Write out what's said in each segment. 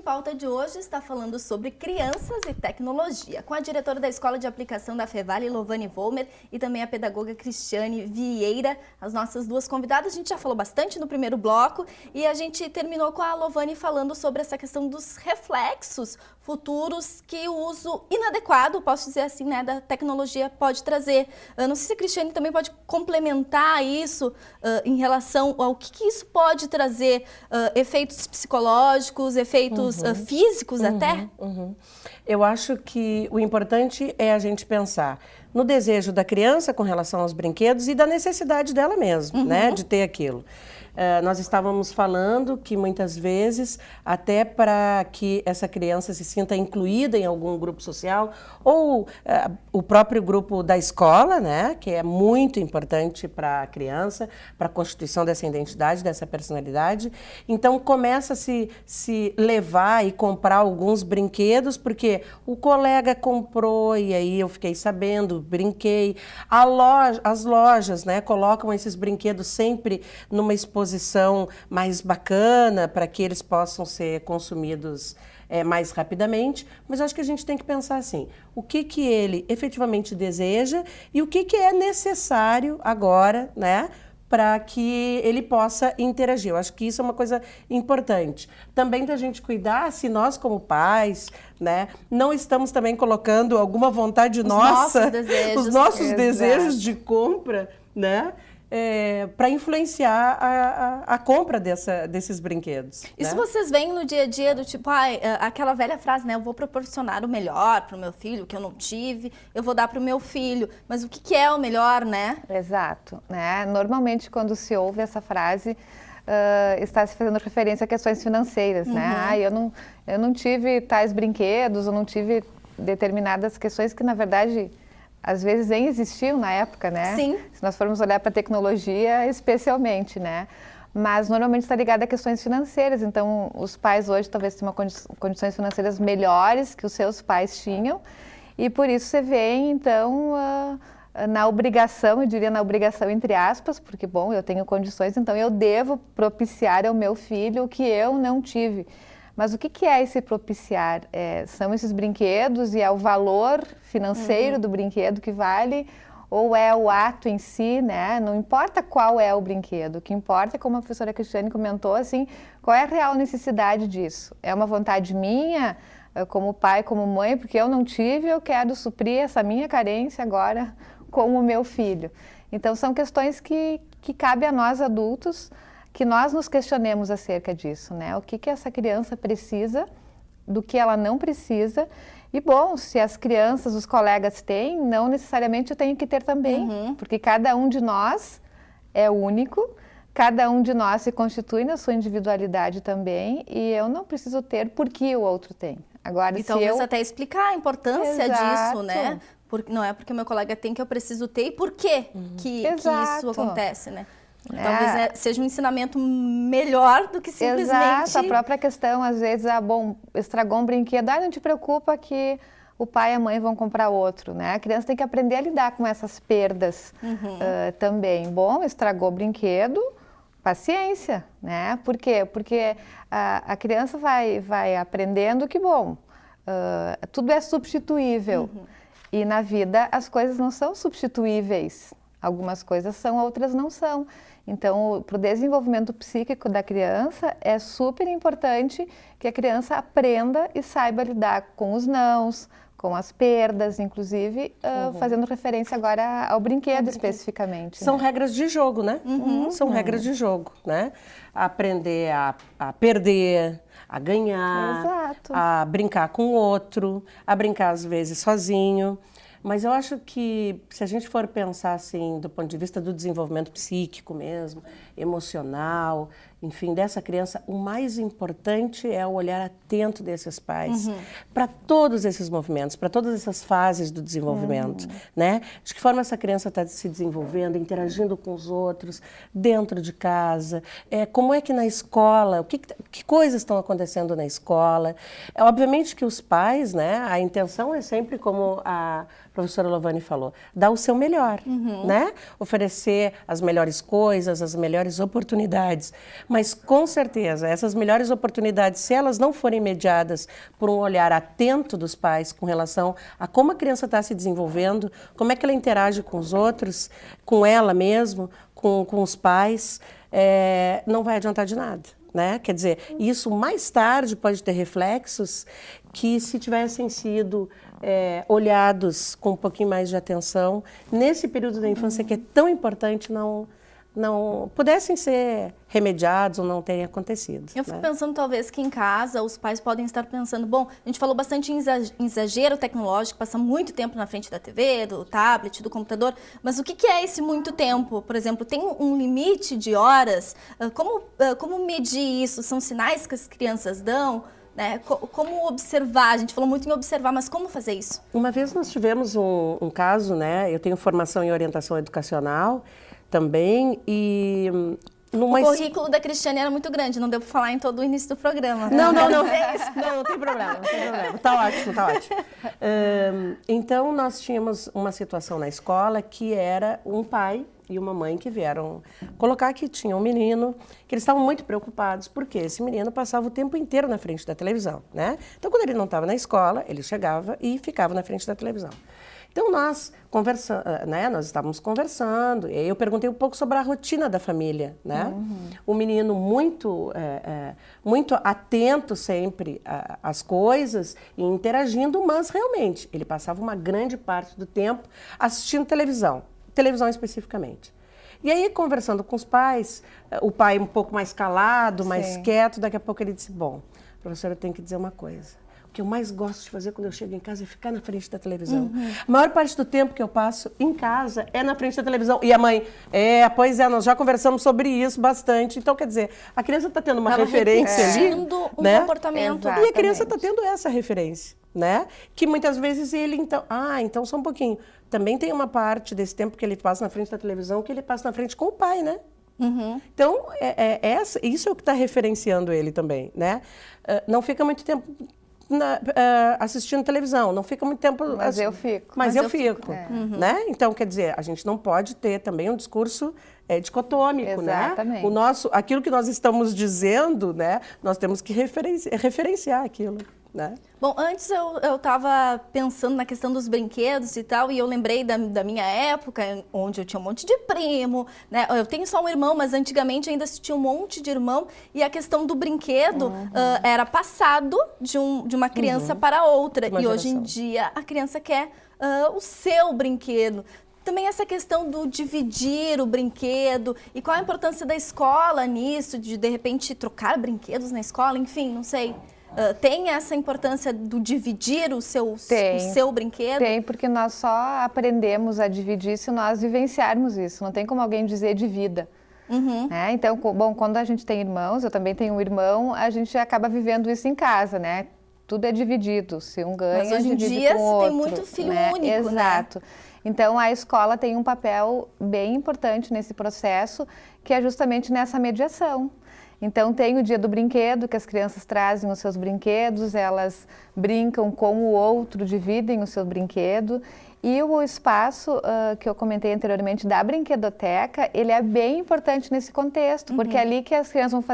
Pauta de hoje está falando sobre crianças e tecnologia, com a diretora da Escola de Aplicação da Fevale, Lovane Volmer, e também a pedagoga Cristiane Vieira, as nossas duas convidadas. A gente já falou bastante no primeiro bloco e a gente terminou com a Lovane falando sobre essa questão dos reflexos futuros que o uso inadequado, posso dizer assim, né, da tecnologia pode trazer. Não sei se a Cristiane também pode complementar isso em relação ao que isso pode trazer, efeitos psicológicos, efeitos físicos até? Eu acho que o importante é a gente pensar no desejo da criança com relação aos brinquedos e da necessidade dela mesma, né, de ter aquilo. Nós estávamos falando que muitas vezes, até para que essa criança se sinta incluída em algum grupo social, ou o próprio grupo da escola, né, que é muito importante para a criança, para a constituição dessa identidade, dessa personalidade. Então começa a se levar e comprar alguns brinquedos, porque o colega comprou e aí eu fiquei sabendo, brinquei. As lojas, né, colocam esses brinquedos sempre numa exposição mais bacana para que eles possam ser consumidos mais rapidamente, mas acho que a gente tem que pensar assim, o que ele efetivamente deseja e o que é necessário agora, né, para que ele possa interagir. Eu acho que isso é uma coisa importante. Também da gente cuidar, se nós como pais, né, não estamos também colocando alguma vontade nossa, os nossos desejos de compra, né, para influenciar a compra desses brinquedos. Isso, né? Vocês veem no dia a dia do tipo, aquela velha frase, né? Eu vou proporcionar o melhor para o meu filho, que eu não tive, eu vou dar para o meu filho. Mas o que é o melhor, né? Exato, né? Normalmente, quando se ouve essa frase, está se fazendo referência a questões financeiras, né? Eu não tive tais brinquedos, eu não tive determinadas questões que, na verdade, às vezes nem existiam na época, né? Sim. Se nós formos olhar para a tecnologia, especialmente, né? Mas normalmente está ligado a questões financeiras. Então, os pais hoje talvez tenham condições financeiras melhores que os seus pais tinham. E por isso você vê, então, na obrigação, eu diria na obrigação entre aspas, porque, bom, eu tenho condições, então eu devo propiciar ao meu filho o que eu não tive. Mas o que é esse propiciar? São esses brinquedos e é o valor financeiro do brinquedo que vale, ou é o ato em si, né? Não importa qual é o brinquedo, o que importa é, como a professora Cristiane comentou, assim, qual é a real necessidade disso? É uma vontade minha, como pai, como mãe, porque eu não tive, eu quero suprir essa minha carência agora com o meu filho. Então, são questões que cabe a nós adultos, que nós nos questionemos acerca disso, né? O que essa criança precisa, do que ela não precisa. E, bom, se as crianças, os colegas têm, não necessariamente eu tenho que ter também, porque cada um de nós é único, cada um de nós se constitui na sua individualidade também, e eu não preciso ter porque o outro tem. Agora, e talvez até explicar a importância disso, né? Não é porque o meu colega tem que eu preciso ter, e por quê que isso acontece, né? Talvez seja um ensinamento melhor do que simplesmente... Exato, a própria questão, às vezes, bom, estragou um brinquedo, não te preocupa que o pai e a mãe vão comprar outro, né? A criança tem que aprender a lidar com essas perdas também. Bom, estragou o brinquedo, paciência, né? Por quê? Porque a criança vai aprendendo que, bom, tudo é substituível. E na vida as coisas não são substituíveis. Algumas coisas são, outras não são. Então, para o desenvolvimento psíquico da criança, é super importante que a criança aprenda e saiba lidar com os nãos, com as perdas, inclusive, fazendo referência agora ao brinquedo especificamente. São regras de jogo, né? São regras de jogo, né? Aprender a perder, a ganhar, a brincar com o outro, a brincar às vezes sozinho. Mas eu acho que, se a gente for pensar assim, do ponto de vista do desenvolvimento psíquico mesmo, emocional enfim, dessa criança, o mais importante é o olhar atento desses pais para todos esses movimentos, para todas essas fases do desenvolvimento, né? De que forma essa criança está se desenvolvendo, interagindo com os outros, dentro de casa, como é que na escola, que coisas estão acontecendo na escola. Obviamente que os pais, né, a intenção é sempre, como a professora Lovani falou, dar o seu melhor, né? Oferecer as melhores coisas, as melhores oportunidades. Mas, com certeza, essas melhores oportunidades, se elas não forem mediadas por um olhar atento dos pais com relação a como a criança está se desenvolvendo, como é que ela interage com os outros, com ela mesma, com os pais, não vai adiantar de nada. Né? Quer dizer, isso mais tarde pode ter reflexos que, se tivessem sido olhados com um pouquinho mais de atenção, nesse período da infância que é tão importante, não pudessem ser remediados ou não terem acontecido. Eu fico pensando, talvez, que em casa os pais podem estar pensando, bom, a gente falou bastante em exagero tecnológico, passar muito tempo na frente da TV, do tablet, do computador, mas o que é esse muito tempo? Por exemplo, tem um limite de horas? Como medir isso? São sinais que as crianças dão? Né? Como observar? A gente falou muito em observar, mas como fazer isso? Uma vez nós tivemos um caso, né? Eu tenho formação em orientação educacional também, e o currículo da Cristiane era muito grande, não deu para falar em todo o início do programa. Não tem problema, Tá ótimo. Então, nós tínhamos uma situação na escola que era um pai e uma mãe que vieram colocar que tinha um menino, que eles estavam muito preocupados, porque esse menino passava o tempo inteiro na frente da televisão, né? Então, quando ele não estava na escola, ele chegava e ficava na frente da televisão. Então, nós estávamos conversando, e eu perguntei um pouco sobre a rotina da família, né? O menino muito atento sempre às coisas e interagindo, mas realmente ele passava uma grande parte do tempo assistindo televisão especificamente. E aí, conversando com os pais, o pai um pouco mais calado, mais quieto, daqui a pouco ele disse, bom, professora, eu tenho que dizer uma coisa. O que eu mais gosto de fazer quando eu chego em casa é ficar na frente da televisão. A maior parte do tempo que eu passo em casa é na frente da televisão. E a mãe, pois é, nós já conversamos sobre isso bastante. Então, quer dizer, a criança está tendo uma referência ali, um né? comportamento. E a criança está tendo essa referência, né? Que muitas vezes ele, então só um pouquinho. Também tem uma parte desse tempo que ele passa na frente da televisão que ele passa na frente com o pai, né? Então, isso é o que está referenciando ele também, né? Não fica muito tempo assistindo televisão, não fica muito tempo... Mas eu fico. Mas eu fico, né? Então, quer dizer, a gente não pode ter também um discurso dicotômico, Exatamente. né? Aquilo que nós estamos dizendo, né? Nós temos que referenciar aquilo, né? Bom, antes eu estava pensando na questão dos brinquedos e tal, e eu lembrei da minha época, onde eu tinha um monte de primo, né? Eu tenho só um irmão, mas antigamente ainda se tinha um monte de irmão, e a questão do brinquedo era passado de uma criança para outra. E hoje em dia a criança quer o seu brinquedo. Também essa questão do dividir o brinquedo e qual a importância da escola nisso, de repente trocar brinquedos na escola, enfim, não sei. Tem essa importância do dividir o seu brinquedo? Tem, porque nós só aprendemos a dividir se nós vivenciarmos isso. Não tem como alguém dizer divida. Né? Então, bom, quando a gente tem irmãos, eu também tenho um irmão, a gente acaba vivendo isso em casa, né? Tudo é dividido. Se um ganha, mas hoje em divide dia com o outro, tem muito filho único, Exato. Né? Então, a escola tem um papel bem importante nesse processo, que é justamente nessa mediação. Então, tem o dia do brinquedo, que as crianças trazem os seus brinquedos, elas brincam com o outro, dividem o seu brinquedo. E o espaço que eu comentei anteriormente da brinquedoteca, ele é bem importante nesse contexto, porque é ali que as crianças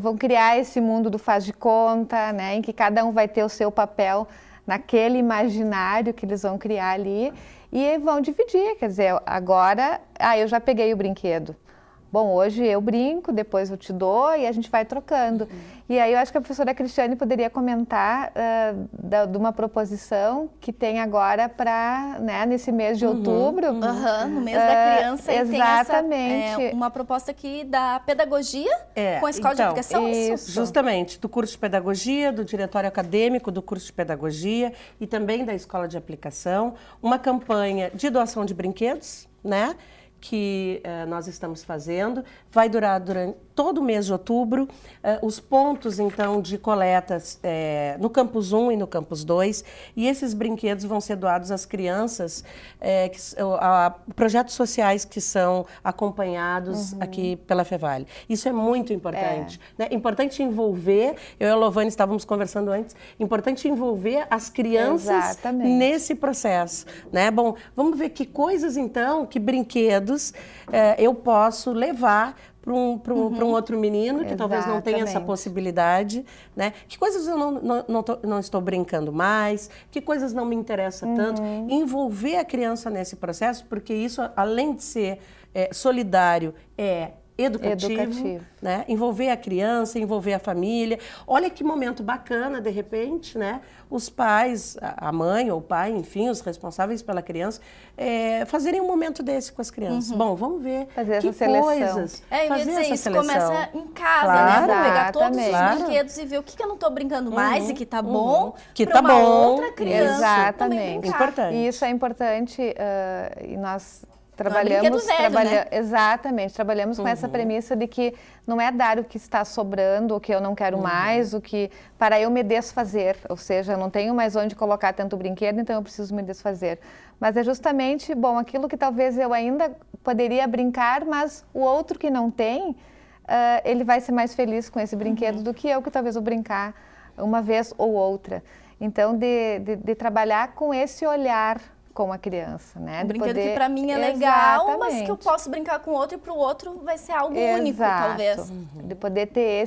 vão criar esse mundo do faz de conta, né, em que cada um vai ter o seu papel naquele imaginário que eles vão criar ali e vão dividir, quer dizer, agora, eu já peguei o brinquedo. Bom, hoje eu brinco, depois eu te dou e a gente vai trocando. E aí eu acho que a professora Cristiane poderia comentar de uma proposição que tem agora para, né, nesse mês de outubro. No mês da criança. Exatamente. Tem uma proposta aqui da pedagogia com a escola de aplicação. Isso. Justamente, do curso de pedagogia, do diretório acadêmico do curso de pedagogia e também da escola de aplicação. Uma campanha de doação de brinquedos, né? que nós estamos fazendo. Vai durar durante todo o mês de outubro. Os pontos, então, de coletas no Campus 1 e no Campus 2. E esses brinquedos vão ser doados às crianças, a projetos sociais que são acompanhados aqui pela Fevale. Isso é muito importante. Né? Importante envolver, eu e a Lovane estávamos conversando antes, importante envolver as crianças nesse processo. Né? Bom, vamos ver que coisas, então, que brinquedos eu posso levar para um outro menino que talvez não tenha essa possibilidade, né? Que coisas eu não estou brincando mais, que coisas não me interessam tanto. Envolver a criança nesse processo, porque isso, além de ser solidário, é educativo. Né? Envolver a criança, envolver a família. Olha que momento bacana, de repente, né? Os pais, a mãe ou o pai, enfim, os responsáveis pela criança, fazerem um momento desse com as crianças. Bom, vamos ver fazer que essa coisas. Fazer essa seleção. Começa em casa, Claro. né? Vou pegar todos os Exatamente. brinquedos e ver o que eu não estou brincando mais e que tá bom, Que pra tá uma bom. outra criança também Exatamente. brincar. Importante. E isso é importante e nós brinquedo velho, né? Exatamente, trabalhamos com essa premissa de que não é dar o que está sobrando, o que eu não quero mais, o que para eu me desfazer, ou seja, eu não tenho mais onde colocar tanto brinquedo, então eu preciso me desfazer. Mas é justamente, bom, aquilo que talvez eu ainda poderia brincar, mas o outro que não tem, ele vai ser mais feliz com esse brinquedo do que eu, que talvez vou brincar uma vez ou outra. Então, de trabalhar com esse olhar com a criança, né? Um brinquedo que para mim é legal, mas que eu posso brincar com outro e para o outro vai ser algo único, talvez. De poder ter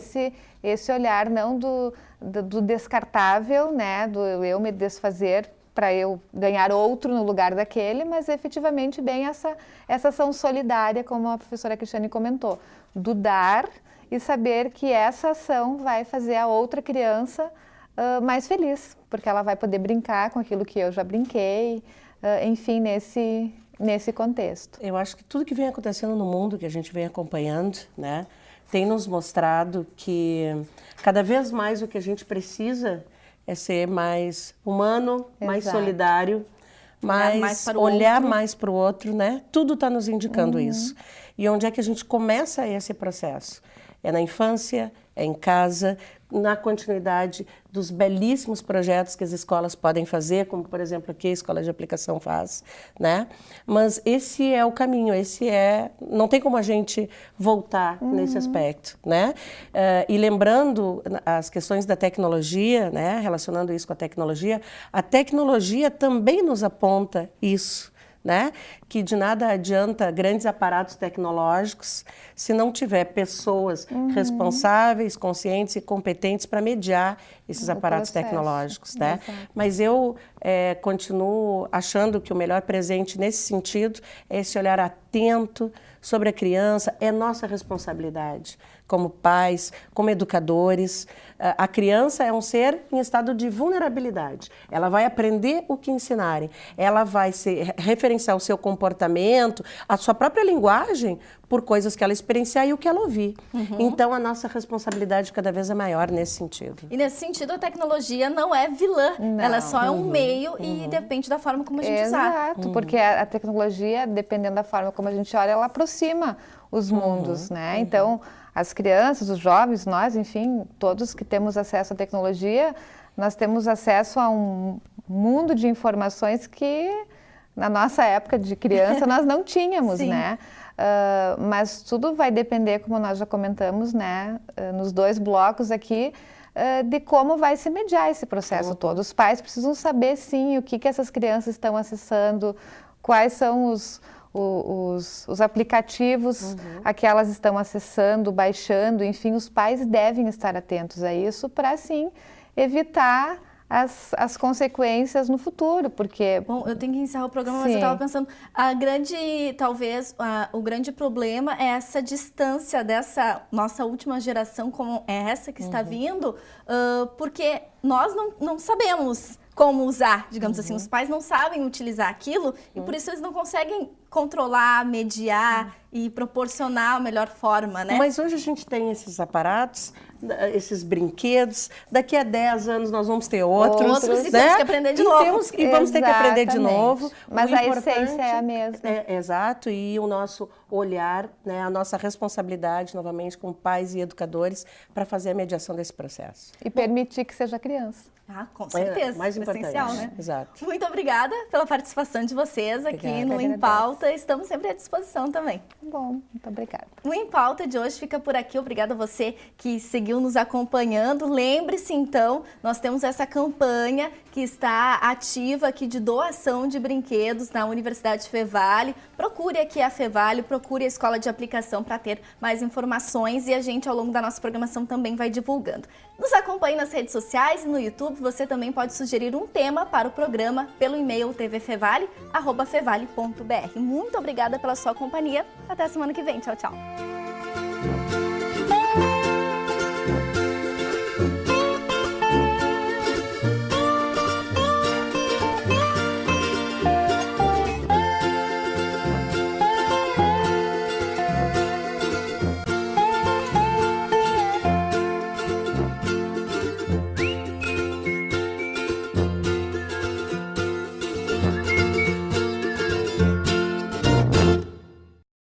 esse olhar, não do descartável, né? Do eu me desfazer para eu ganhar outro no lugar daquele, mas efetivamente bem essa ação solidária, como a professora Cristiane comentou, do dar e saber que essa ação vai fazer a outra criança mais feliz, porque ela vai poder brincar com aquilo que eu já brinquei, enfim, nesse contexto. Eu acho que tudo que vem acontecendo no mundo, que a gente vem acompanhando, né, tem nos mostrado que cada vez mais o que a gente precisa é ser mais humano, mais solidário, olhar mais para o outro, né? Tudo está nos indicando isso. E onde é que a gente começa esse processo? É na infância, é em casa, na continuidade dos belíssimos projetos que as escolas podem fazer, como, por exemplo, aqui a Escola de Aplicação faz, né? Mas esse é o caminho, não tem como a gente voltar nesse aspecto, né? E lembrando as questões da tecnologia, né? Relacionando isso com a tecnologia também nos aponta isso, né? Que de nada adianta grandes aparatos tecnológicos se não tiver pessoas responsáveis, conscientes e competentes para mediar esses aparatos tecnológicos, né? Mas eu continuo achando que o melhor presente nesse sentido é esse olhar atento sobre a criança, é nossa responsabilidade como pais, como educadores. A criança é um ser em estado de vulnerabilidade. Ela vai aprender o que ensinarem. Ela vai referenciar o seu comportamento, a sua própria linguagem, por coisas que ela experienciar e o que ela ouvir. Então, a nossa responsabilidade cada vez é maior nesse sentido. E nesse sentido, a tecnologia não é vilã. Não. Ela só é um meio e depende da forma como a gente usar. Exato, porque a tecnologia, dependendo da forma como a gente olha, ela aproxima os mundos, né? Então, as crianças, os jovens, nós, enfim, todos que temos acesso à tecnologia, nós temos acesso a um mundo de informações que, na nossa época de criança, nós não tínhamos, né? Mas tudo vai depender, como nós já comentamos, né? Nos dois blocos aqui, de como vai se mediar esse processo todo. Os pais precisam saber, sim, o que essas crianças estão acessando, quais são os aplicativos a que elas estão acessando, baixando, enfim, os pais devem estar atentos a isso para, sim, evitar as consequências no futuro, porque... Bom, eu tenho que encerrar o programa, mas eu estava pensando, o grande problema é essa distância dessa nossa última geração, como é essa que está vindo, porque nós não sabemos como usar, digamos assim, os pais não sabem utilizar aquilo e por isso eles não conseguem controlar, mediar e proporcionar a melhor forma, né? Mas hoje a gente tem esses aparatos, esses brinquedos, daqui a 10 anos nós vamos ter outros. Outros, e né? temos que aprender de novo. E vamos ter que aprender de Exatamente. novo. Mas O a importante essência é a mesma. Exato, e o nosso olhar, né, a nossa responsabilidade, novamente, como pais e educadores, para fazer a mediação desse processo. E permitir que seja criança. Ah, com certeza. Mais importante. Essencial, né? Exato. Muito obrigada pela participação de vocês aqui Obrigada. no Eu Em agradeço. Pauta. Estamos sempre à disposição também. Bom, muito obrigada. O Em Pauta de hoje fica por aqui. Obrigada a você que seguiu nos acompanhando. Lembre-se, então, nós temos essa campanha que está ativa aqui de doação de brinquedos na Universidade Fevale. Procure aqui a Fevale, procure a Escola de Aplicação para ter mais informações e a gente, ao longo da nossa programação, também vai divulgando. Nos acompanhe nas redes sociais e no YouTube. Você também pode sugerir um tema para o programa pelo e-mail tvfevale@fevale.br. Muito obrigada pela sua companhia. Até a semana que vem. Tchau, tchau.